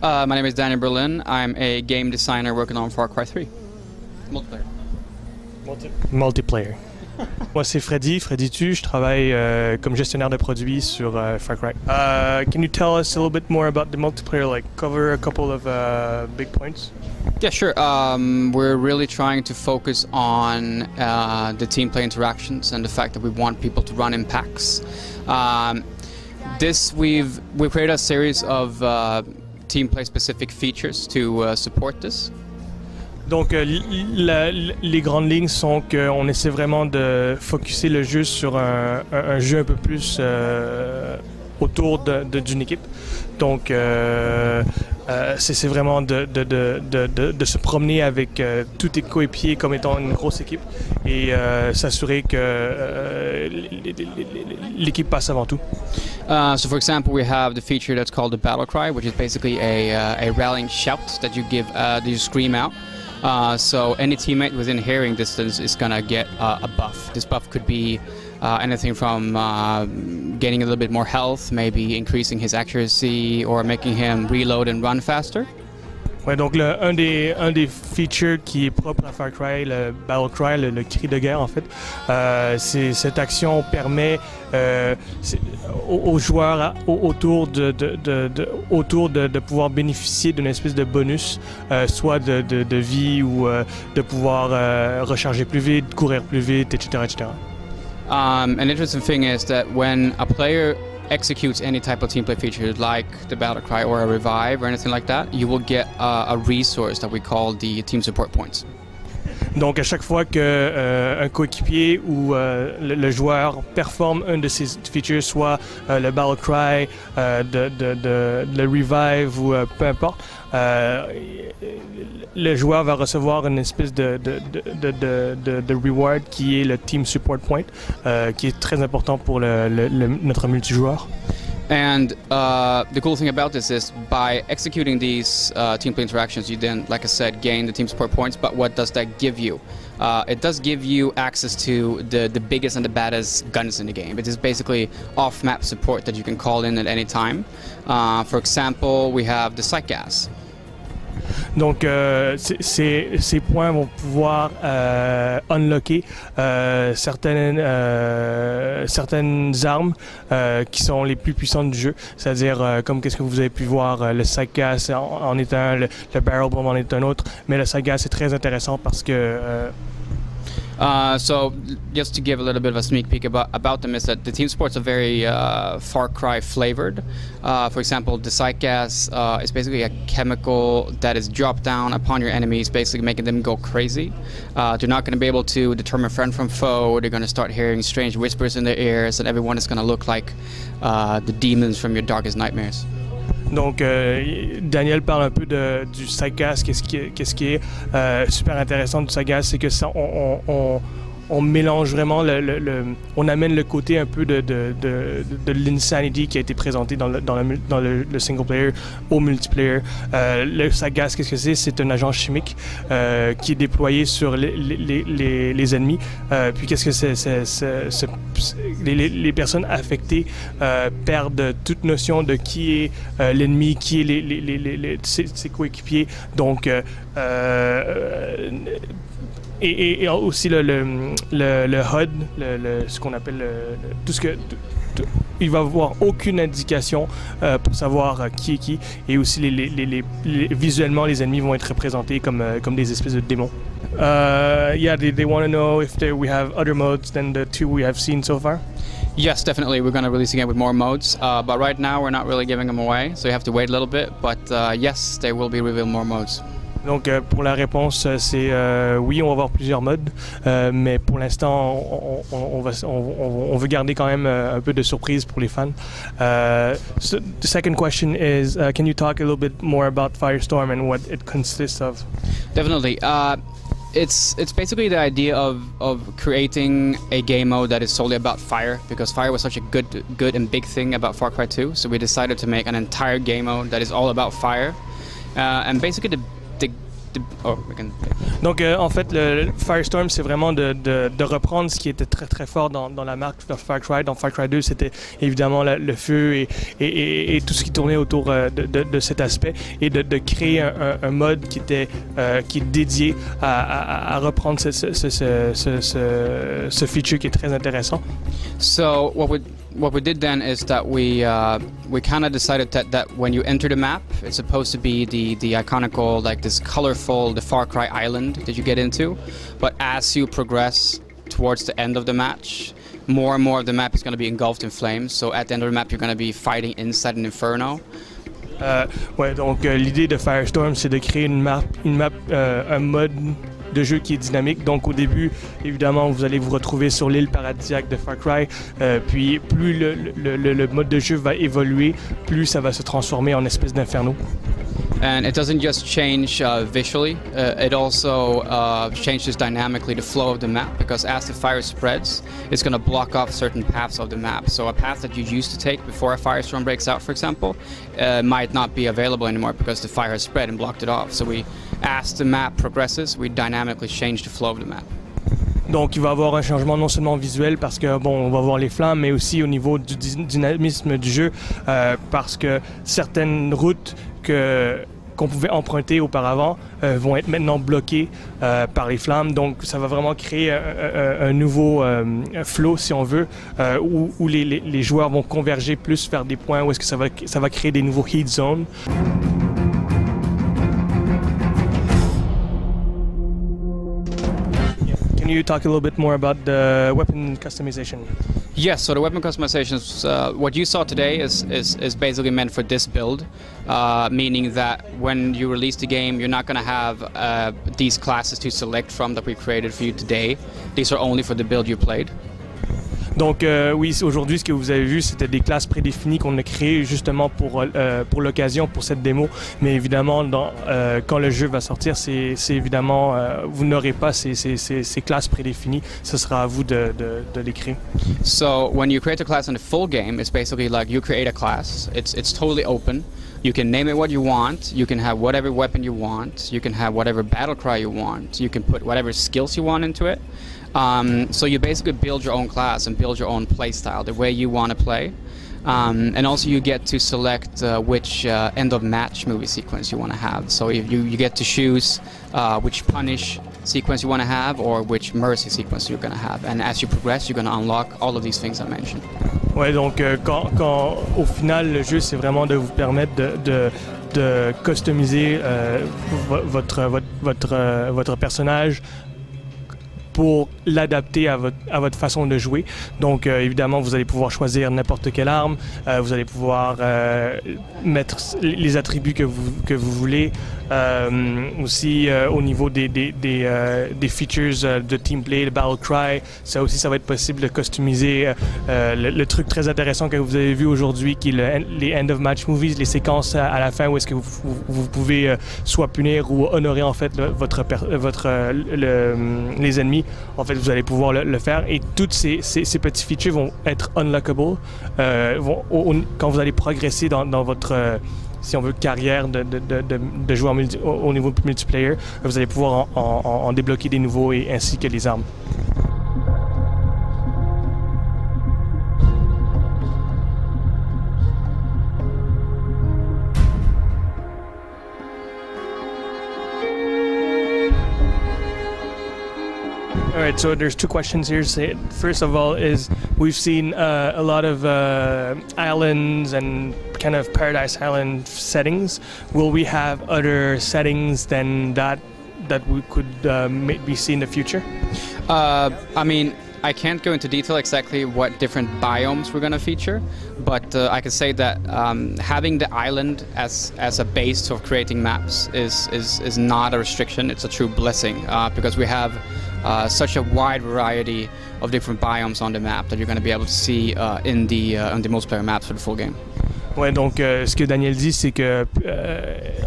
My name is Daniel Berlin. I'm a game designer working on Far Cry 3. Multiplayer. Multiplayer. Moi c'est Freddy Tu, je travaille comme gestionnaire de produits sur Far Cry. Can you tell us a little bit more about the multiplayer, like cover a couple of big points? Yeah, sure. We're really trying to focus on the team play interactions and the fact that we want people to run in packs. We've created a series of team play specific features to support this. Donc les grandes lignes sont qu'on essaie vraiment de focuser le jeu sur un jeu un peu plus autour d'une équipe. Donc c'est vraiment de se promener avec tous tes coéquipiers comme étant une grosse équipe et s'assurer que l'équipe passe avant tout. So for example, we have the feature that's called the battle cry, which is basically a rallying shout that you give, that you scream out. So any teammate within hearing distance is gonna get a buff. This buff could be anything from gaining a little bit more health, maybe increasing his accuracy, or making him reload and run faster. Ouais, donc un des features qui est propre à Far Cry, le Battle Cry, le cri de guerre en fait, cette action permet aux joueurs autour de pouvoir bénéficier d'une espèce de bonus, soit de vie ou de pouvoir recharger plus vite, courir plus vite, etc. etc. An interesting thing is that when a player executes any type of team play feature like the battle cry or a revive or anything like that, you will get a resource that we call the team support points. Donc à chaque fois qu'un coéquipier ou le joueur performe un de ces features, soit le battle cry, le revive ou peu importe, le joueur va recevoir une espèce de reward qui est le team support point, qui est très important pour notre multijoueur. And the cool thing about this is by executing these team play interactions, you then, like I said, gain the team support points. But what does that give you? It does give you access to the biggest and the baddest guns in the game. It is basically off-map support that you can call in at any time. For example, we have the sight gas. Donc ces points vont pouvoir unlocker certaines armes qui sont les plus puissantes du jeu, c'est-à-dire comme qu'est-ce que vous avez pu voir, le sight gas en est un, le barrel bomb en est un autre, mais le sight gas est très intéressant parce que so just to give a little bit of a sneak peek about them is that the team sports are very Far Cry flavored. For example, the sight gas is basically a chemical that is dropped down upon your enemies, basically making them go crazy. They're not going to be able to determine friend from foe. They're going to start hearing strange whispers in their ears, and everyone is going to look like the demons from your darkest nightmares. Donc, Daniel parle un peu du sight gas. Qu'est-ce qui est super intéressant du sight gas, c'est que ça, on mélange vraiment, on amène le côté un peu de l'insanity qui a été présenté dans le single player au multiplayer. Le sight gas, qu'est-ce que c'est? C'est un agent chimique qui est déployé sur les ennemis. Puis qu'est-ce que c'est? Les personnes affectées perdent toute notion de qui est l'ennemi, qui est ses coéquipiers. Donc, et aussi le HUD, ce qu'on appelle tout ce que il va avoir aucune indication pour savoir qui est qui, et aussi visuellement les ennemis vont être représentés comme des espèces de démons. Yeah, they want to know if we have other modes than the two we have seen so far. Yes, definitely. We're going to release again with more modes, but right now we're not really giving them away, so you have to wait a little bit. But yes, they will be revealed more modes. Donc pour la réponse, c'est oui, on va avoir plusieurs modes, mais pour l'instant, on veut garder quand même un peu de surprise pour les fans. So the second question is, can you talk a little bit more about Firestorm and what it consists of? Definitely. It's basically the idea of creating a game mode that is solely about fire, because fire was such a good and big thing about Far Cry 2. So we decided to make an entire game mode that is all about fire, and basically Donc en fait, le Firestorm, c'est vraiment de reprendre ce qui était très très fort dans la marque de Far Cry. Dans Far Cry 2, c'était évidemment le feu et tout ce qui tournait autour de cet aspect, et de créer un mode qui est dédié à reprendre ce feature qui est très intéressant. So what we did then is that we kind of decided that when you enter the map, it's supposed to be the iconical, like this colorful, the Far Cry island that you get into. But as you progress towards the end of the match, more and more of the map is going to be engulfed in flames. So at the end of the map, you're going to be fighting inside an inferno. Ouais, donc l'idée de Firestorm, c'est de créer une map, un mode de jeu qui est dynamique. Donc au début, évidemment, vous allez vous retrouver sur l'île paradisiaque de Far Cry, puis plus le mode de jeu va évoluer, plus ça va se transformer en espèce d'inferno. And it doesn't just change visually, it also changes dynamically the flow of the map, because as the fire spreads, it's going to block off certain paths of the map. So a path that you used to take before a firestorm breaks out, for example, might not be available anymore because the fire has spread and blocked it off. So as the map progresses, we dynamically change the flow of the map. Donc il va y avoir un changement non seulement visuel, parce que bon, on va voir les flammes, mais aussi au niveau du dynamisme du jeu, parce que certaines routes qu'on pouvait emprunter auparavant vont être maintenant bloquées par les flammes. Donc ça va vraiment créer un nouveau flow, si on veut, où les joueurs vont converger plus vers des points où est-ce que ça va créer des nouveaux heat zones. Can you talk a little bit more about the weapon customization? Yes, so the weapon customizations, what you saw today is basically meant for this build, meaning that when you release the game, you're not going to have these classes to select from that we created for you today. These are only for the build you played. Donc oui, aujourd'hui, ce que vous avez vu, c'était des classes prédéfinies qu'on a créées justement pour l'occasion, pour cette démo. Mais évidemment, quand le jeu va sortir, c'est évidemment, vous n'aurez pas ces classes prédéfinies. Ce sera à vous de les créer. So when you create a class in the full game, it's basically like you create a class. It's totally open. You can name it what you want. You can have whatever weapon you want. You can have whatever battle cry you want. You can put whatever skills you want into it. So you basically build your own class and build your own play style, the way you want to play. And also you get to select which end of match movie sequence you want to have. So you get to choose which punish sequence you want to have or which mercy sequence you're going to have. And as you progress, you're going to unlock all of these things I mentioned. Ouais, donc quand au final le jeu, c'est vraiment de vous permettre de customiser votre personnage pour l'adapter à votre façon de jouer. Donc évidemment, vous allez pouvoir choisir n'importe quelle arme, vous allez pouvoir mettre les attributs que vous voulez. Aussi au niveau des features de Teamplay, de Battle Cry, ça aussi ça va être possible de customiser le truc très intéressant que vous avez vu aujourd'hui, qui est les end of match movies, les séquences à la fin où est-ce que vous pouvez soit punir ou honorer en fait les ennemis. En fait, vous allez pouvoir le faire, et toutes ces petits features vont être unlockable quand vous allez progresser dans votre si on veut, carrière de joueur au niveau multiplayer. Vous allez pouvoir en débloquer des nouveaux, et ainsi que les armes. All right, so there's two questions here. First of all, we've seen a lot of islands and kind of Paradise Island settings. Will we have other settings than that we could maybe see in the future? I mean, I can't go into detail exactly what different biomes we're going to feature, but I can say that having the island as a base of creating maps is not a restriction. It's a true blessing, because we have such a wide variety of different biomes on the map that you're going to be able to see in the multiplayer maps for the full game. Ouais, donc ce que Daniel dit, c'est que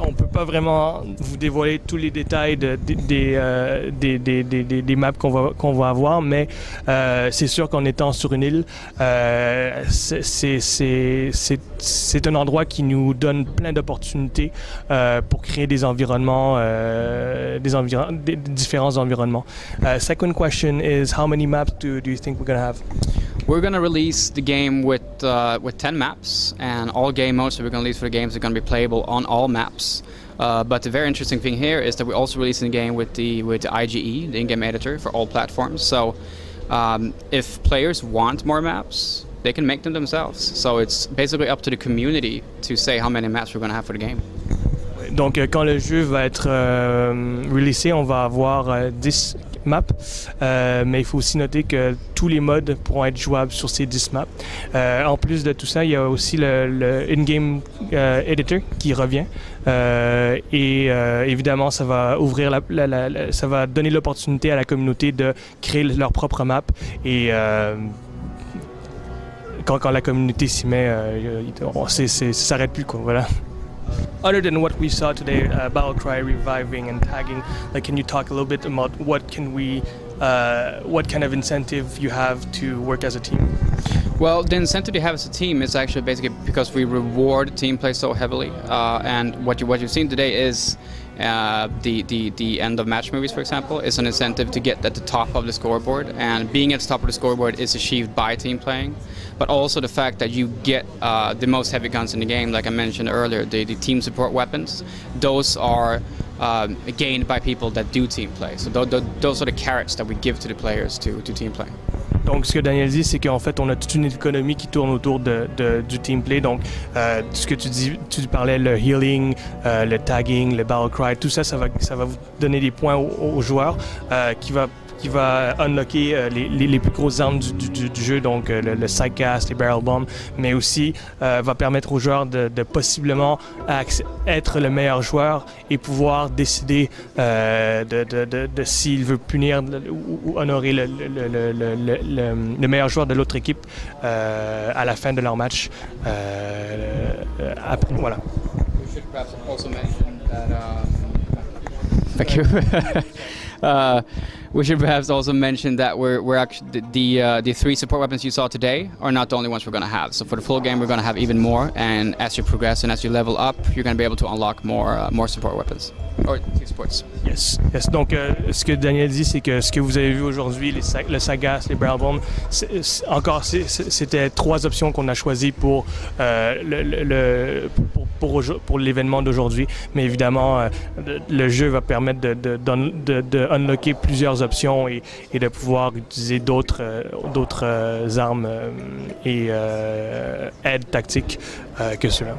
on peut pas vraiment vous dévoiler tous les détails des maps qu'on va avoir, mais c'est sûr qu'en étant sur une île, c'est un endroit qui nous donne plein d'opportunités pour créer des environnements, des différents environnements. Second question is, how many maps do you think we're gonna have? We're going to release the game with 10 maps, and all game modes that we're going to release for the games are going to be playable on all maps. But the very interesting thing here is that we're also releasing the game with the IGE, the in-game editor, for all platforms. So if players want more maps, they can make them themselves. So it's basically up to the community to say how many maps we're going to have for the game. Donc quand le jeu va être releasé, on va avoir 10 maps, mais il faut aussi noter que tous les modes pourront être jouables sur ces 10 maps. En plus de tout ça, il y a aussi le in-game editor qui revient, et évidemment ça va ouvrir ça va donner l'opportunité à la communauté de créer leur propre map, et quand la communauté s'y met, ça s'arrête plus, quoi, voilà. Other than what we saw today, battle cry, reviving, and tagging, like, can you talk a little bit about what kind of incentive you have to work as a team? Well, the incentive you have as a team is actually basically because we reward team play so heavily, and what you've seen today is the end of match movies, for example, is an incentive to get at the top of the scoreboard, and being at the top of the scoreboard is achieved by team playing, but also the fact that you get the most heavy guns in the game, like I mentioned earlier, the team support weapons. Those are gained by people that do team play. So those are the carrots that we give to the players to team play. Donc, ce que Daniel dit, c'est qu'en fait, on a toute une économie qui tourne autour du team play. Donc, ce que tu parlais, le healing, le tagging, le battle cry, tout ça, ça va vous donner des points aux joueurs qui va unlocker les plus grosses armes du jeu, donc le sidecast, les barrel bombs, mais aussi va permettre aux joueurs de possiblement être le meilleur joueur et pouvoir décider de s'il veut punir ou honorer le meilleur joueur de l'autre équipe à la fin de leur match. Après, voilà. We should perhaps also mention that, thank you. We should perhaps also mention that we're actually the 3 support weapons you saw today are not the only ones we're going to have. So for the full game, we're going to have even more. And as you progress and as you level up, you're going to be able to unlock more support weapons or supports. Yes. Donc ce que Daniel dit, c'est que ce que vous avez vu aujourd'hui, le Sagas, les barrel bombs, c'était 3 options qu'on a choisies pour l'événement d'aujourd'hui. Mais évidemment, le jeu va permettre de unlocker plusieurs options et de pouvoir utiliser d'autres armes et aides tactiques que ceux-là.